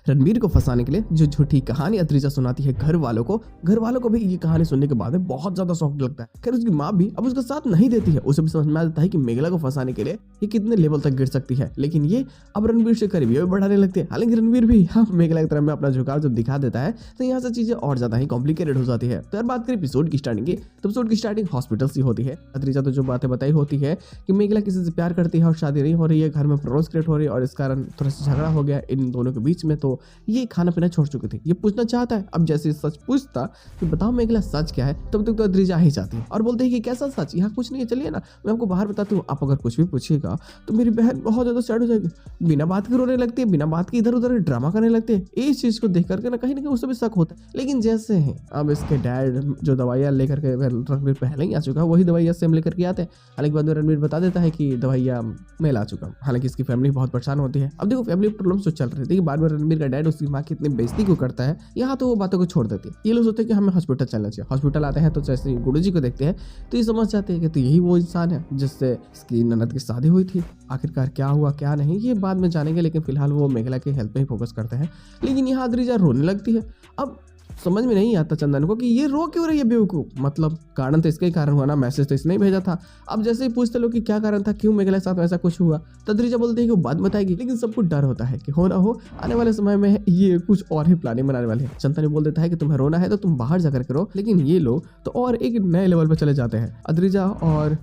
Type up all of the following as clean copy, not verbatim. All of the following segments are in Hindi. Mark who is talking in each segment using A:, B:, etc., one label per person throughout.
A: रणबीर को फंसाने के लिए जो झूठी कहानी अद्रिजा सुनाती है घर वालों को भी ये कहानी सुनने के बाद में बहुत ज्यादा शौक लगता है। खैर उसकी माँ भी अब उसका साथ नहीं देती है। उसे भी समझ में आता है कि मेघला को फंसाने के लिए ये कितने लेवल तक गिर सकती है, लेकिन ये अब रणबीर से करीबी बढ़ाने लगती है। हालांकि रणबीर भी मेघला की तरफ में अपना झुकाव जब दिखा देता है तो यहाँ से चीजें और ज्यादा ही कॉम्प्लिकेटेड हो जाती है। तो यार बात करें एपिसोड की स्टार्टिंग की, तो एपिसोड की स्टार्टिंग हॉस्पिटल से होती है। अद्रिजा तो जो बातें बताई होती है कि मेघला किसी से प्यार करती है और शादी नहीं हो रही है, घर में प्रॉब्लम्स क्रिएट हो रही है और इस कारण थोड़ा सा झगड़ा हो गया इन दोनों के बीच में। तो ये खाना पीना छोड़ चुकी थी। ये पूछना चाहता है। अब जैसे सच पूछता कि बताओ मेघला सच क्या है, तब तक तो अद्रिजा ही जाती है और बोलते हैं कि कैसा सच, यहाँ कुछ नहीं है, चलिए ना मैं आपको बाहर बताती हूँ। आप अगर कुछ भी पूछिएगा तो मेरी बहन बहुत ज्यादा सैड हो जाएगी। बिना बात के रोने लगती है, बिना बात के इधर उधर ड्रामा करने लगते हैं। इस चीज को देख करके ना कहीं उसे भी शक होता है। लेकिन जैसे है अब इसके डैड जो दवाइयाँ लेकर के रणबीर पहले ही आ चुका है, वही दवाइयाँ सेम लेकर के आते हैं। हालांकि बाद में रणबीर बता देता है कि दवाइयाँ मैं ला चुका हूँ। हालांकि इसकी फैमिली बहुत परेशान होती है। अब देखो फैमिली प्रॉब्लम्स तो चल रही थी। बाद में रणबीर का डैड उसकी माँ की इतनी बेइज्जती को करता है, यहाँ तो वो बातों को छोड़ देती है। ये लोग सोचते हैं कि हमें हॉस्पिटल चलना चाहिए। हॉस्पिटल आते हैं तो जैसे गुरु जी को देखते हैं तो ये समझ जाते हैं कि तो यही वो इंसान है जिससे इसकी ननद की शादी हुई थी। आखिरकार क्या हुआ क्या नहीं ये बाद में जानेंगे, लेकिन फिलहाल वो मेघला के हेल्थ पे ही फोकस करते हैं। लेकिन यहाँ अद्रिजा रोने लगती है। अब समझ में नहीं आता चंदन को कि ये रो क्यों रही है बेवकूफ। मतलब कारण तो इसका ही कारण हुआ ना, मैसेज तो इसने ही भेजा था। अब जैसे ही पूछते लोग कि क्या कारण था, क्यों मेघला के साथ ऐसा कुछ हुआ, तो अद्रिजा बोलते हैं कि वो बाद बताएगी। लेकिन सबको डर होता है कि हो ना हो आने वाले समय में ये कुछ और ही प्लानिंग बनाने वाले हैं। चंदन बोल देता है कि तुम्हें रोना है तो तुम बाहर जाकर करो। लेकिन ये लोग तो और एक नए लेवल पर चले जाते हैं। अद्रिजा और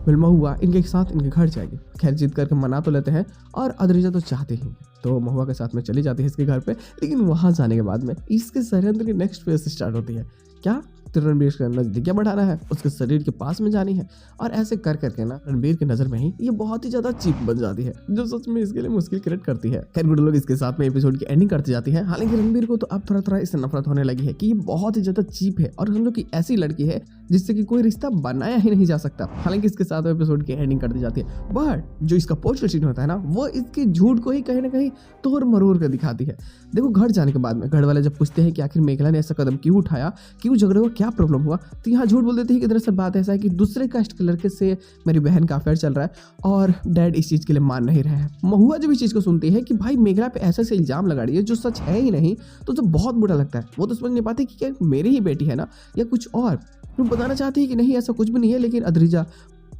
A: महुआ इनके साथ इनके घर जाएगी। खैर जीत करके मना तो लेते हैं और अद्रिजा तो चाहते ही, तो महुआ के साथ में चली जाती है इसके घर पे। लेकिन वहां जाने के बाद में इसके षड्यंत्र की नेक्स्ट फेज स्टार्ट होती है। क्या रणबीर का नजदीकियां बढ़ाना है, उसके शरीर के पास में जानी है और ऐसे कर करके ना रणबीर की नजर में ही ये बहुत ही ज्यादा चीप बन जाती है, जो सच में इसके लिए मुश्किल क्रिएट करती है। खैर गुड लोग इसके साथ में एपिसोड की एंडिंग करती जाती है। हालांकि रणबीर को तो अब थोड़ा थोड़ा इससे नफरत होने लगी है कि ये बहुत ही ज्यादा चीप है और समझो कि ऐसी लड़की है जिससे कि कोई रिश्ता बनाया ही नहीं जा सकता। हालांकि इसके साथ एपिसोड की एंडिंग कर दी जाती है। बट जो इसका पोस्टर सीन होता है ना, वो इसके झूठ को ही कहीं ना कहीं तोड़ मरोड़ कर दिखाती है। देखो घर जाने के बाद में घर वाले जब पूछते हैं कि आखिर मेघला ने ऐसा कदम क्यों उठाया, क्यों झगड़े हुआ, क्या प्रॉब्लम हुआ, तो यहाँ झूठ बोल देते हैं कि दरअसल बात ऐसा है कि दूसरे कास्ट के लड़के से मेरी बहन का अफेयर चल रहा है और डैड इस चीज के लिए मान नहीं रहे हैं। महुआ जब इस चीज को सुनती है कि भाई मेघला पे ऐसे इल्जाम लगा रही है जो सच है ही नहीं, तो उसे बहुत बुरा लगता है। वो तो समझ नहीं पाती कि क्या मेरी ही बेटी है ना या कुछ और। तुम बताना चाहती है कि नहीं ऐसा कुछ भी नहीं है, लेकिन अद्रिजा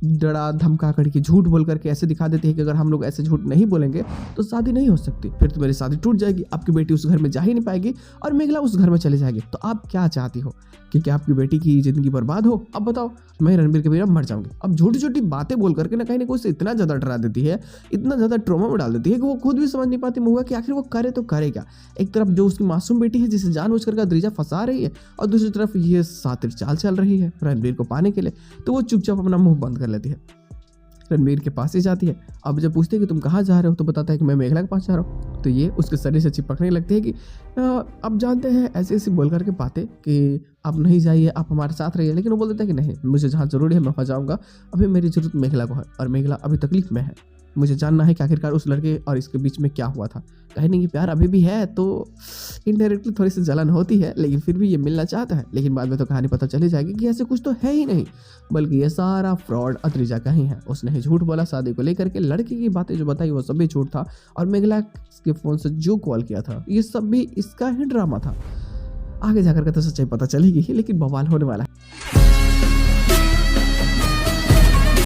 A: डरा धमका करके झूठ बोल करके ऐसे दिखा देती है कि अगर हम लोग ऐसे झूठ नहीं बोलेंगे तो शादी नहीं हो सकती, फिर तो मेरी शादी टूट जाएगी, आपकी बेटी उस घर में जा ही नहीं पाएगी और मेघला उस घर में चली जाएगी। तो आप क्या चाहती हो कि क्या आपकी बेटी की जिंदगी बर्बाद हो? अब बताओ, मैं रणबीर के बिना मर जाऊंगी। अब छोटी छोटी बातें बोल करके ना कहीं उसे इतना ज्यादा डरा देती है, इतना ज्यादा ट्रॉमा में डाल देती है कि वो खुद भी समझ नहीं पाती महुआ कि आखिर वो करे तो करे क्या। एक तरफ जो उसकी मासूम बेटी है जिसे जानबूझकर अद्रिजा फंसा रही है और दूसरी तरफ ये सातिर चाल चल रही है रणबीर को पाने के लिए, तो वो चुपचाप अपना मुंह बंद कर लेती है। रणबीर के पास ही जाती है। अब जब पूछते हैं कि तुम कहाँ जा रहे हो, तो बताता है कि मैं मेघला के पास जा रहा हूँ। तो ये उसके शरीर से चिपकने लगती है कि अब जानते हैं ऐसी ऐसी बोल करके बातें कि आप नहीं जाइए, आप हमारे साथ रहिए। लेकिन वो बोल देता है कि नहीं, मुझे जहाँ जरूरी है मैं वहाँ जाऊँगा, अभी मेरी जरूरत मेघला को है और मेघला अभी तकलीफ में है। मुझे जानना है कि आखिरकार उस लड़के और इसके बीच में क्या हुआ था। कहीं नहीं कि प्यार अभी भी है, तो इनडायरेक्टली थोड़ी सी जलन होती है, लेकिन फिर भी ये मिलना चाहता है। लेकिन बाद में तो कहानी पता चली जाएगी कि ऐसे कुछ तो है ही नहीं, बल्कि ये सारा फ्रॉड अद्रिजा का ही है। उसने ही झूठ बोला शादी को लेकर के, लड़की की बातें जो बताई वो सब भी झूठ था और मेघला के फोन से जो कॉल किया था ये सब भी इसका ही ड्रामा था। आगे जाकर के तो सच्चाई पता चलेगी ही, लेकिन बवाल होने वाला है।